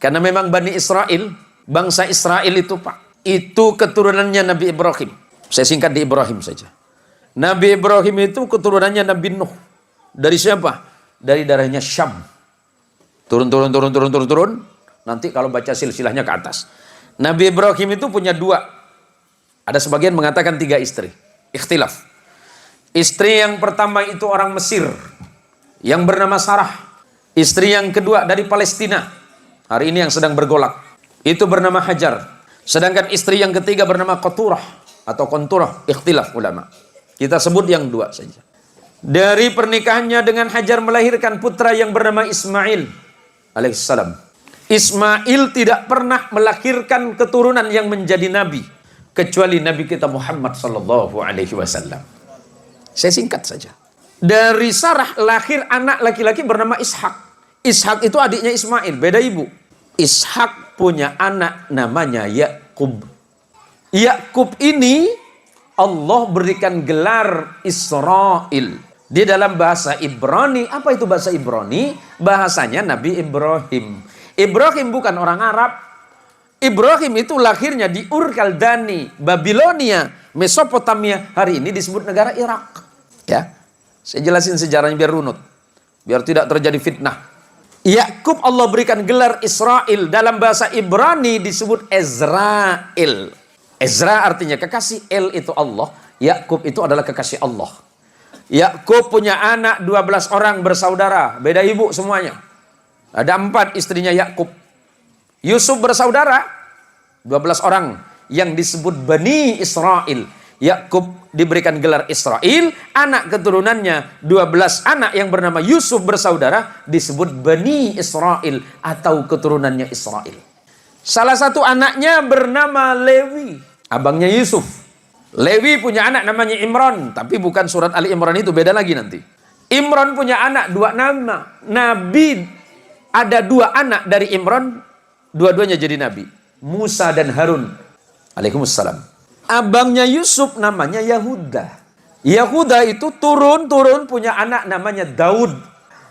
Karena memang Bani Israel, bangsa Israel itu Pak, itu keturunannya Nabi Ibrahim. Saya singkat di Ibrahim saja. Nabi Ibrahim itu keturunannya Nabi Nuh. Dari siapa? Dari darahnya Syam. Turun. Nanti kalau baca silsilahnya ke atas. Nabi Ibrahim itu punya 2. Ada sebagian mengatakan 3 istri. Ikhtilaf. Istri yang pertama itu orang Mesir yang bernama Sarah. Istri yang kedua dari Palestina. Hari ini yang sedang bergolak. Itu bernama Hajar. Sedangkan istri yang ketiga bernama Qaturah atau Qunturah. Ikhtilaf ulama. Kita sebut yang 2 saja. Dari pernikahannya dengan Hajar melahirkan putra yang bernama Ismail alaihissalam. Ismail tidak pernah melahirkan keturunan yang menjadi nabi kecuali Nabi kita Muhammad sallallahu alaihi wasallam. Saya singkat saja. Dari Sarah lahir anak laki-laki bernama Ishak. Ishak itu adiknya Ismail, beda ibu. Ishak punya anak namanya Yakub. Yakub ini Allah berikan gelar Israel. Di dalam bahasa Ibrani, apa itu bahasa Ibrani? Bahasanya Nabi Ibrahim. Ibrahim bukan orang Arab. Ibrahim itu lahirnya di Ur Kaldani, Babilonia, Mesopotamia. Hari ini disebut negara Irak. Ya, saya jelasin sejarahnya biar runut, biar tidak terjadi fitnah. Yakub Allah berikan gelar Israel. Dalam bahasa Ibrani disebut Ezrael. Ezra artinya kekasih, El itu Allah, Yakub itu adalah kekasih Allah. Yakub punya anak 12 orang bersaudara, beda ibu semuanya. Ada 4 istrinya Yakub. Yusuf bersaudara 12 orang yang disebut Bani Israel. Yakub diberikan gelar Israel, anak keturunannya 12 anak yang bernama Yusuf bersaudara disebut Bani Israel atau keturunannya Israel. Salah satu anaknya bernama Lewi, abangnya Yusuf. Lewi punya anak namanya Imran, tapi bukan surat Ali Imran itu, beda lagi nanti. Imran punya anak 2 nama. Nabi ada 2 anak dari Imran, dua-duanya jadi nabi, Musa dan Harun alaihissalam. Abangnya Yusuf namanya Yahuda. Yahuda itu turun punya anak namanya Daud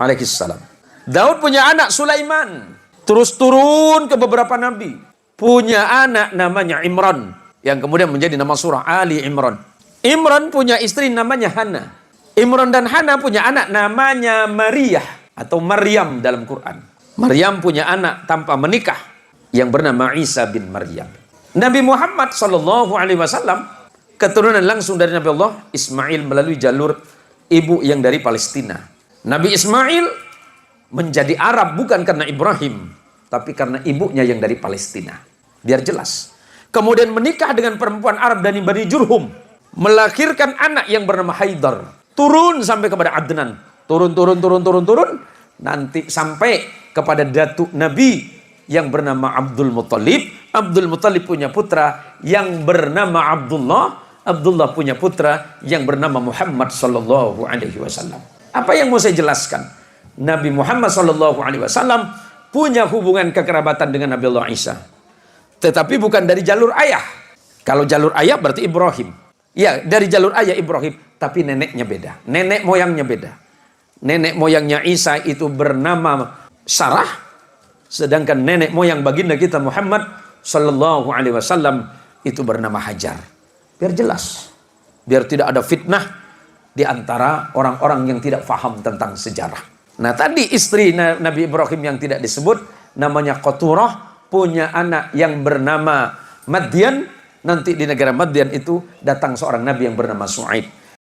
alaihissalam. Daud punya anak Sulaiman. Terus turun ke beberapa nabi. Punya anak namanya Imran, yang kemudian menjadi nama surah Ali Imran. Imran punya istri namanya Hana. Imran dan Hana punya anak namanya Maria atau Maryam dalam Quran. Maryam punya anak tanpa menikah yang bernama Isa bin Maryam. Nabi Muhammad SAW keturunan langsung dari Nabi Allah Ismail melalui jalur ibu yang dari Palestina. Nabi Ismail menjadi Arab bukan karena Ibrahim, tapi karena ibunya yang dari Palestina. Biar jelas. Kemudian menikah dengan perempuan Arab dari Bani Jurhum, melahirkan anak yang bernama Haidar. Turun sampai kepada Adnan. Turun. Nanti sampai kepada datuk Nabi yang bernama Abdul Muttalib. Abdul Muttalib punya putra yang bernama Abdullah. Abdullah punya putra yang bernama Muhammad sallallahu alaihi wasallam. Apa yang mau saya jelaskan? Nabi Muhammad sallallahu alaihi wasallam punya hubungan kekerabatan dengan Nabi Allah Isa. Tetapi bukan dari jalur ayah. Kalau jalur ayah berarti Ibrahim. Ya, dari jalur ayah Ibrahim, tapi neneknya beda. Nenek moyangnya beda. Nenek moyangnya Isa itu bernama Sarah. Sedangkan nenek moyang baginda kita Muhammad sallallahu alaihi wasallam itu bernama Hajar. Biar jelas. Biar tidak ada fitnah di antara orang-orang yang tidak paham tentang sejarah. Nah, tadi istri Nabi Ibrahim yang tidak disebut namanya Qaturah, punya anak yang bernama Madian. Nanti di negara Madian itu datang seorang nabi yang bernama Su'aib.